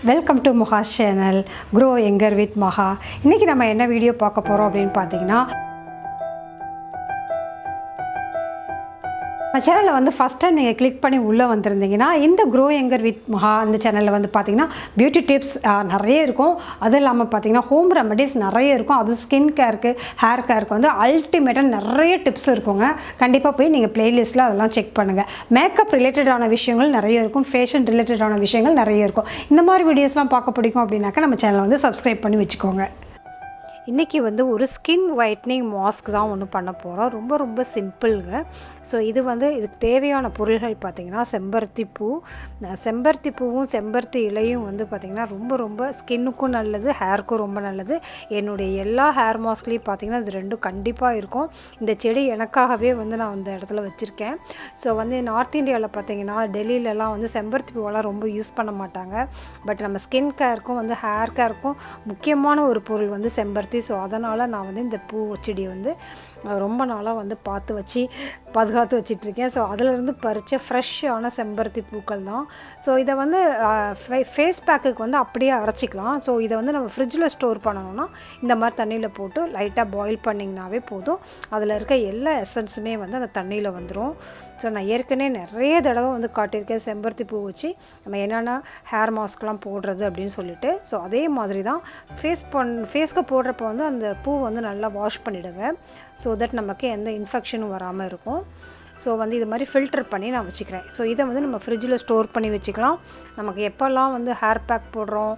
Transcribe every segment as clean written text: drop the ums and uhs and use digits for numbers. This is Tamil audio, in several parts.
Welcome to MAHA's channel Grow Younger with MAHA. இன்றைக்கி நம்ம என்ன வீடியோ பார்க்க போகிறோம் அப்படின்னு பார்த்தீங்கன்னா, சேனலில் வந்து ஃபஸ்ட் டைம் நீங்கள் கிளிக் பண்ணி உள்ளே வந்திருந்தீங்கன்னா இந்த Grow Younger with MAHA அந்த சேனலில் வந்து பார்த்திங்கன்னா பியூட்டி டிப்ஸ் நிறைய இருக்கும். அது இல்லாமல் பார்த்திங்கன்னா ஹோம் ரெமடிஸ் நிறைய இருக்கும். அது ஸ்கின் கேருக்கு, ஹேர் கேருக்கு வந்து அல்டிமேட்டாக நிறைய டிப்ஸ் இருக்குங்க. கண்டிப்பாக போய் நீங்கள் ப்ளேலிஸ்ட்டில் அதெல்லாம் செக் பண்ணுங்கள். மேக்கப் ரிலேட்டடான விஷயங்கள் நிறைய இருக்கும், ஃபேஷன் ரிலேட்டடான விஷயங்கள் நிறைய இருக்கும். இந்த மாதிரி வீடியோஸ்லாம் பார்க்க பிடிக்கும் அப்படின்னாக்கா நம்ம சேனலை வந்து சப்ஸ்கிரைப் பண்ணி வச்சுக்கோங்க. இன்றைக்கி வந்து ஒரு ஸ்கின் ஒயிட்னிங் மாஸ்க் தான் ஒன்று பண்ண போகிறோம். ரொம்ப சிம்பிளுங்க. ஸோ இது வந்து இதுக்கு தேவையான பொருள்கள் பார்த்திங்கன்னா செம்பருத்தி பூ, செம்பருத்தி பூவும் செம்பருத்தி இலையும் வந்து பார்த்திங்கன்னா ரொம்ப ஸ்கின்னுக்கும் நல்லது, ஹேருக்கும் ரொம்ப நல்லது. என்னுடைய எல்லா ஹேர் மாஸ்க்லேயும் பார்த்திங்கன்னா இது ரெண்டும் கண்டிப்பாக இருக்கும். இந்த செடி எனக்காகவே வந்து நான் அந்த இடத்துல வச்சுருக்கேன். ஸோ வந்து நார்த் இந்தியாவில் பார்த்திங்கன்னா டெல்லியிலலாம் வந்து செம்பருத்தி பூவெல்லாம் ரொம்ப யூஸ் பண்ண மாட்டாங்க. பட் நம்ம ஸ்கின் கேருக்கும் வந்து ஹேர் கேருக்கும் முக்கியமான ஒரு பொருள் வந்து செம்பருத்தி. ஸோ அதனால் நான் வந்து இந்த பூ செடியை வந்து ரொம்ப நாளாக வந்து பார்த்து வச்சு பாதுகாத்து வச்சிட்ருக்கேன். ஸோ அதிலிருந்து பறித்த ஃப்ரெஷ்ஷான செம்பருத்தி பூக்கள் தான். ஸோ இதை வந்து ஃபேஸ் பேக்குக்கு வந்து அப்படியே அரைச்சிக்கலாம். ஸோ இதை வந்து நம்ம ஃப்ரிட்ஜில் ஸ்டோர் பண்ணணும்னா இந்த மாதிரி தண்ணியில் போட்டு லைட்டாக பாயில் பண்ணிங்கனாவே போதும். அதில் இருக்க எல்லா எசன்ஸுமே வந்து அந்த தண்ணியில் வந்துடும். ஸோ நான் ஏற்கனவே நிறைய தடவை வந்து காட்டியிருக்கேன் செம்பருத்தி பூ வச்சு நம்ம என்னென்ன ஹேர் மாஸ்க்லாம் போடுறது அப்படின்னு சொல்லிட்டு. ஸோ அதே மாதிரி தான் ஃபேஸ்க்கு போடுறப்போ வந்து அந்த பூ வந்து நல்லா வாஷ் பண்ணிவிடுங்க. ஸோ தட் நமக்கு எந்த இன்ஃபெக்ஷனும் வராமல் இருக்கும். ஸோ வந்து இது மாதிரி ஃபில்டர் பண்ணி நான் வச்சுக்கிறேன். ஸோ இதை வந்து நம்ம ஃப்ரிட்ஜில் ஸ்டோர் பண்ணி வச்சுக்கலாம். நமக்கு எப்போல்லாம் வந்து ஹேர் பேக் போடுறோம்,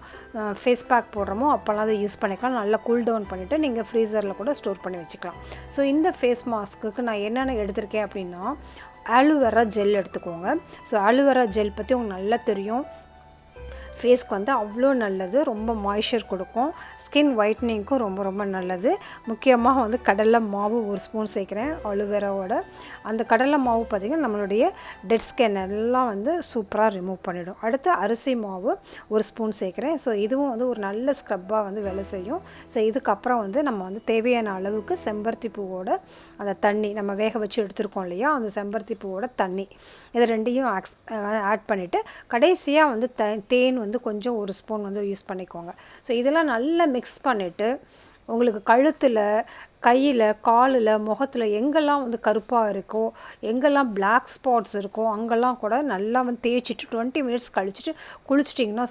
ஃபேஸ் பேக் போடுறோமோ அப்போல்லாம் அதை யூஸ் பண்ணிக்கலாம். நல்லா கூல் டவுன் பண்ணிவிட்டு நீங்கள் ஃப்ரீசரில் கூட ஸ்டோர் பண்ணி வச்சுக்கலாம். ஸோ இந்த ஃபேஸ் மாஸ்க்கு நான் என்னென்ன எடுத்திருக்கேன் அப்படின்னா, ஆலோவேரா ஜெல் எடுத்துக்கோங்க. ஸோ ஆலோவேரா ஜெல் பற்றி உங்களுக்கு நல்லா தெரியும். ஃபேஸ்க்கு வந்து அவ்வளோ நல்லது, ரொம்ப மாய்ஸ்சர் கொடுக்கும், ஸ்கின் ஒயிட்னிங்க்கும் ரொம்ப நல்லது. முக்கியமாக வந்து கடலை மாவு ஒரு ஸ்பூன் சேர்க்குறேன் ஆலோவேராவோட. அந்த கடலை மாவு பார்த்திங்கன்னா நம்மளுடைய டெட் ஸ்கின் எல்லாம் வந்து சூப்பராக ரிமூவ் பண்ணிவிடும். அடுத்து அரிசி மாவு ஒரு ஸ்பூன் சேர்க்குறேன். ஸோ இதுவும் வந்து ஒரு நல்ல ஸ்க்ரப்பாக வந்து வேலை செய்யும். ஸோ இதுக்கப்புறம் வந்து நம்ம வந்து தேவையான அளவுக்கு செம்பருத்தி பூவோட அந்த தண்ணி நம்ம வேக வச்சு எடுத்துருக்கோம் இல்லையா, அந்த செம்பருத்தி பூவோட தண்ணி இதை ரெண்டையும் ஆட் பண்ணிவிட்டு கடைசியாக வந்து தேன் வந்து கொஞ்சம் ஒரு ஸ்பூன் வந்து யூஸ் பண்ணிக்கோங்க. ஸோ இதெல்லாம் நல்லா மிக்ஸ் பண்ணிவிட்டு உங்களுக்கு கழுத்தில், கையில், காலில், முகத்தில் எங்கெல்லாம் வந்து கருப்பாக இருக்கோ, எங்கெல்லாம் பிளாக் ஸ்பாட்ஸ் இருக்கோ அங்கெல்லாம் கூட நல்லா வந்து தேய்ச்சிட்டு 20 மினிட்ஸ் கழிச்சிட்டு குளிச்சிட்டிங்கன்னா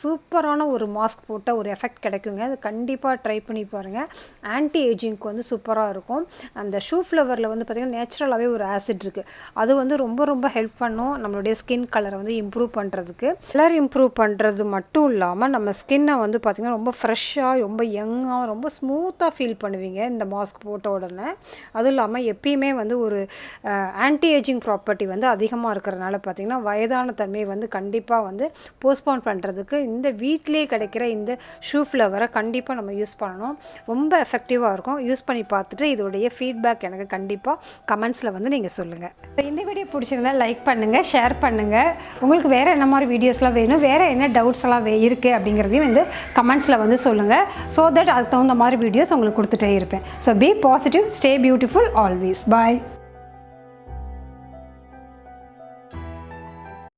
சூப்பரான ஒரு மாஸ்க் போட்ட ஒரு எஃபெக்ட் கிடைக்குங்க. அது கண்டிப்பாக ட்ரை பண்ணி பாருங்கள். ஆன்டி ஏஜிங்க்கு வந்து சூப்பராக இருக்கும். அந்த ஷூ ஃப்ளவரில் வந்து பார்த்திங்கன்னா நேச்சுரலாகவே ஒரு ஆசிட் இருக்குது. அது வந்து ரொம்ப ஹெல்ப் பண்ணும் நம்மளுடைய ஸ்கின் கலரை வந்து இம்ப்ரூவ் பண்ணுறதுக்கு. கலர் இம்ப்ரூவ் பண்ணுறது மட்டும் இல்லாமல் நம்ம ஸ்கின்னை வந்து பார்த்திங்கன்னா ரொம்ப ஃப்ரெஷ்ஷாக, ரொம்ப யங்காக, ரொம்ப ஸ்மூத்தாக ஃபீல் பண்ணுவீங்க இந்த மாஸ்க் போட்ட உடனே. அதுவும் இல்லாமல் எப்பயுமே வந்து ஒரு ஆன்டி ஏஜிங் ப்ராப்பர்ட்டி வந்து அதிகமாக இருக்கிறதுனால பார்த்திங்கன்னா வயதான தன்மையை வந்து கண்டிப்பாக வந்து போஸ்ட்போன் பண்ணுறதுக்கு இந்த வீட்டிலே கிடைக்கிற இந்த ஷூ ஃப்ளவரை கண்டிப்பாக நம்ம யூஸ் பண்ணணும். ரொம்ப எஃபெக்டிவாக இருக்கும். யூஸ் பண்ணி பார்த்துட்டு இதோடைய ஃபீட்பேக் எனக்கு கண்டிப்பாக கமெண்ட்ஸில் வந்து நீங்கள் சொல்லுங்கள். இப்போ இந்த வீடியோ பிடிச்சிருந்தால் லைக் பண்ணுங்கள், ஷேர் பண்ணுங்கள். உங்களுக்கு வேறு என்ன மாதிரி வீடியோஸ்லாம் வேணும், வேறு என்ன டவுட்ஸ் எல்லாம் இருக்குது அப்படிங்கிறதையும் வந்து கமெண்ட்ஸில் வந்து சொல்லுங்கள். ஸோ தட் அதுக்கு தகுந்த மாதிரி வீடியோஸ் உங்களுக்கு கொடுத்துட்டே இருப்பேன். So be positive, stay beautiful always. Bye.